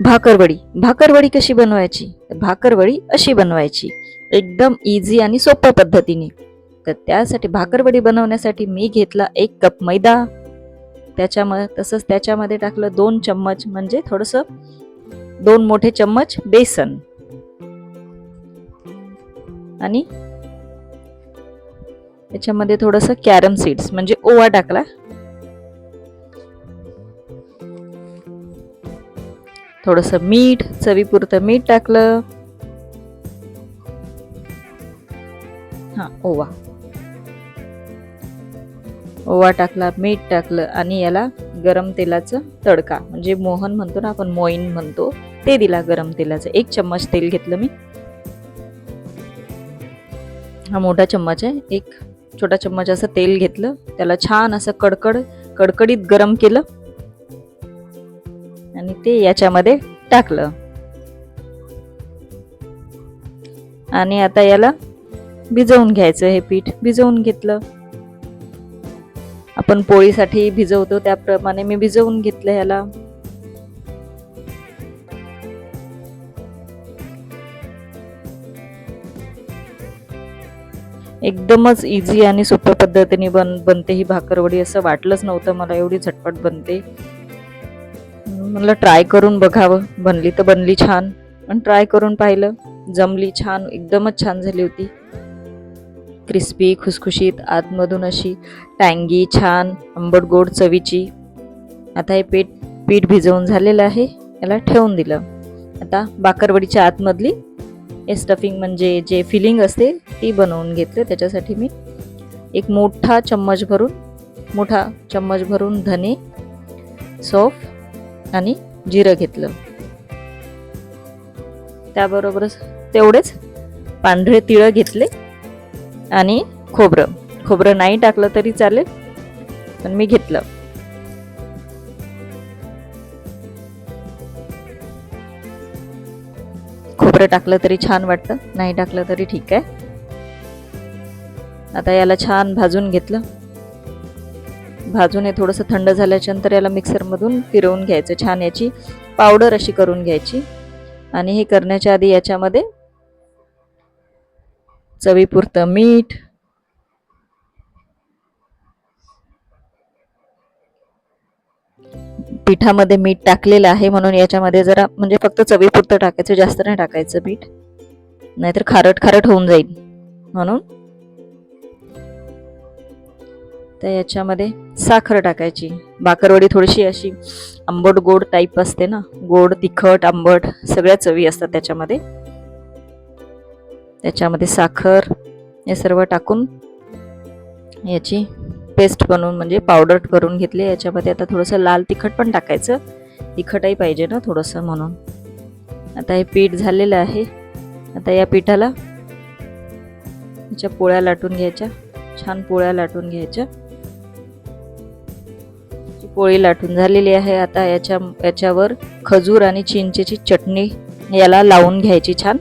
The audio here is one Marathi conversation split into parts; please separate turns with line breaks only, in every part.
भाकरवडी. भाकरवडी कशी बनवायची? भाकरवडी अशी बनवायची, एकदम इझी आणि सोप्या पद्धतीने. तर त्यासाठी भाकरवडी बनवण्यासाठी मी घेतला 1 कप मैदा, तसंच त्याच्यामध्ये टाकलं 2 चम्मच म्हणजे थोडंसं 2 मोठे चम्मच बेसन आणि त्याच्यामध्ये थोडंसं कॅरम सीड्स म्हणजे ओवा टाकला. थोडंसं मीठ, चवीपुरतं मीठ टाकलं. ओवा टाकला, मीठ टाकलं आणि याला गरम तेलाचं तडका म्हणजे मोहन म्हणतो ना आपण, मोईन म्हणतो, ते दिला गरम तेलाचं. 1 चम्मच तेल घेतलं मी. हा मोठा चम्मच आहे. 1 छोटा चम्मच असं तेल घेतलं. त्याला छान असं कडकडीत गरम केलं आणि ते याच्यामध्ये टाकलं. आणि आता याला भिजवून घ्यायचं. हे पीठ भिजवून घेतलं. आपण पोळीसाठी भिजवतो त्याप्रमाणे मी भिजवून घेतलं ह्याला. एकदमच इझी आणि सोप्या पद्धतीने बनते ही भाकरवडी. असं वाटलंच नव्हतं मला एवढी झटपट बनते. मला ट्राय करून बघावं. बनली तर बनली छान, पण ट्राय करून पाहिलं, जमली छान, एकदमच छान झाली होती. क्रिस्पी, खुसखुशीत, आतमधून अशी टँगी, छान आंबट गोड चवीची. आता हे पीठ भिजवून झालेलं आहे, याला ठेवून दिलं. आता भाकरवडीच्या आतमधली स्टफिंग म्हणजे जे फिलिंग असते ती बनवून घेतली. त्याच्यासाठी मी एक मोठा चम्मच भरून धने, सौंफ आणि जिरं घेतलं. त्याबरोबरच तेवढेच पांढरे तिळ घेतले आणि खोबरं नाही टाकलं तरी चालेल, पण मी घेतलं. खोबरं टाकलं तरी छान वाटतं, नाही टाकलं तरी ठीक आहे. आता याला छान भाजून घेतलं. भाजून हे थोडंसं थंड झाल्याच्या नंतर याला मिक्सरमधून फिरवून घ्यायचं. छान याची पावडर अशी करून घ्यायची. आणि हे करण्याच्या आधी याच्यामध्ये चवीपुरतं मीठ, पिठामध्ये मीठ टाकलेलं आहे म्हणून याच्यामध्ये जरा म्हणजे फक्त चवीपुरतं टाकायचं, जास्त नाही टाकायचं मीठ, नाहीतर खारट होऊन जाईल म्हणून. तर याच्यामध्ये साखर टाकायची. भाकरवडी थोडीशी अशी आंबट गोड टाईप असते ना, गोड, तिखट, आंबट सगळ्या चवी असतात त्याच्यामध्ये. त्याच्यामध्ये साखर हे सर्व टाकून याची पेस्ट बनवून म्हणजे पावडर करून घेतली. याच्यामध्ये आता थोडंसं लाल तिखट पण टाकायचं, तिखटही पाहिजे ना थोडंसं म्हणून. आता हे पीठ झालेलं आहे. आता या पिठाला याच्या पोळ्या लाटून घ्यायच्या, छान पोळ्या लाटून घ्यायच्या. पोळी लाटून झालेली आहे. आता याच्यावर खजूर आणि चिंचेची चटणी याला लावून घ्यायची. छान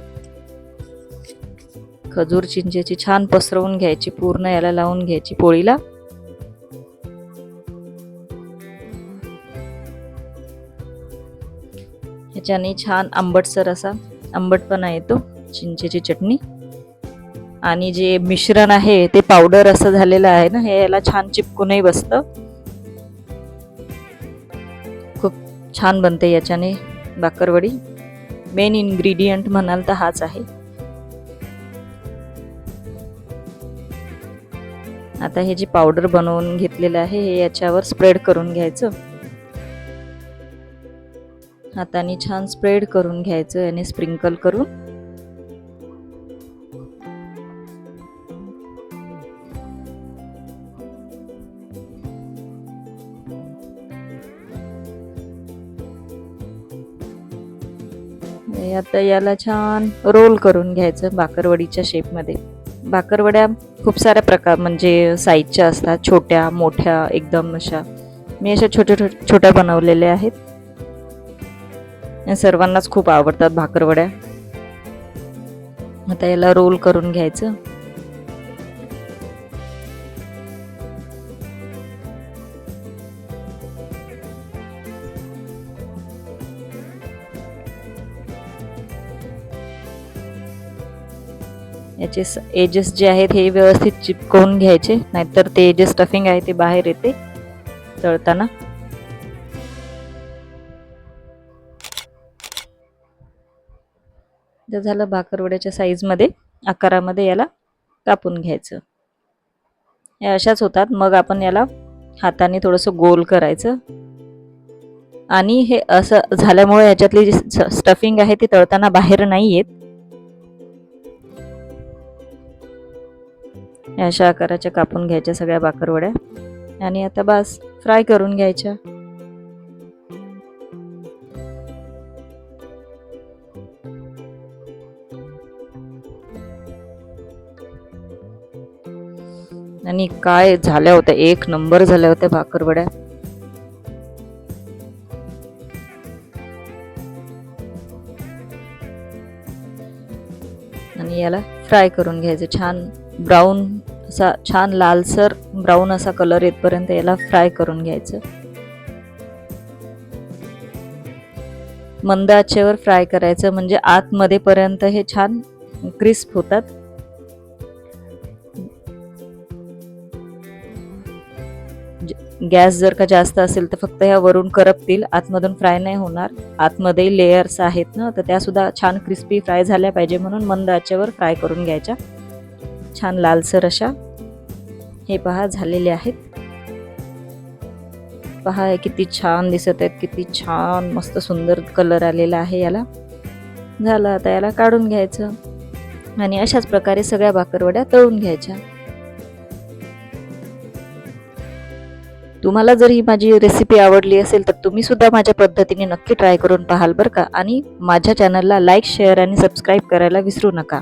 खजूर चिंचेची छान पसरवून घ्यायची, पूर्ण याला लावून घ्यायची पोळीला. ह्याच्याने छान आंबटसर असा आंबटपणा येतो चिंचेची चटणी. आणि जे मिश्रण आहे ते पावडर असं झालेलं आहे ना, हे याला छान चिपकूनही बसतं. खूप छान बनते याच्याने भाकरवडी. मेन इन्ग्रेडियंट म्हणाल तर हाच आहे. आता हे जे पावडर बनवून घेतलेलं आहे हे याच्यावर स्प्रेड करून घ्यायचं. हाताने छान स्प्रेड करून घ्यायचं आणि स्प्रिंकल करून. आता याला छान रोल करून घ्यायचं भाकरवडीच्या शेपमध्ये. भाकरवड्या खूप साऱ्या प्रकार म्हणजे साईजच्या असतात, छोट्या मोठ्या एकदम अशा. मी अशा छोट्या बनवलेल्या आहेत. सर्वांनाच खूप आवडतात भाकरवड्या. आता याला रोल करून घ्यायचं. याचे एजेस जे आहेत हे व्यवस्थित चिपकवून घ्यायचे, नाहीतर ते जे स्टफिंग आहे ते बाहेर येते तळताना. जर झालं भाकरवड्याच्या साईजमध्ये आकारामध्ये याला कापून घ्यायचं. या अशाच होतात. मग आपण याला हाताने थोडंसं गोल करायचं आणि हे असं झाल्यामुळे ह्याच्यातली जी स्टफिंग आहे ती तळताना बाहेर नाही येत. अशा आकाराच्या कापून घ्यायच्या सगळ्या भाकरवड्या आणि आता बस फ्राय करून घ्यायच्या. आणि काय झाल्या होत्या, एक नंबर झाल्या होत्या भाकरवड्या. आणि याला फ्राय करून घ्यायचं. छान ब्राऊन असा, छान लालसर ब्राऊन असा कलर येतपर्यंत याला फ्राय करून घ्यायचं. मंद आचेवर फ्राय करायचं, म्हणजे आतमध्ये पर्यंत हे छान क्रिस्प होतात. गॅस जर का जास्त असेल तर फक्त ह्या वरून करपतील, आतमधून फ्राय नाही होणार. आतमध्ये लेयर्स आहेत ना, तर त्या सुद्धा छान क्रिस्पी फ्राय झाल्या पाहिजे, म्हणून मंद आचेवर फ्राय करून घ्यायच्या. छान लालसर अशा हे पहा झालेले आहेत. पहा किती छान दिसत आहेत, किती छान मस्त सुंदर कलर आलेला आहे याला. झालं, आता याला काढून घ्यायचं आणि अशाच प्रकारे सगळ्या भाकरवड्या तळून घ्यायच्या. तुम्हाला जर ही माझी रेसिपी आवडली असेल तर तुम्ही सुद्धा माझ्या पद्धतीने नक्की ट्राय करून पाहाल बरं का. आणि माझ्या चॅनलला लाईक, शेअर आणि सबस्क्राईब करायला विसरू नका.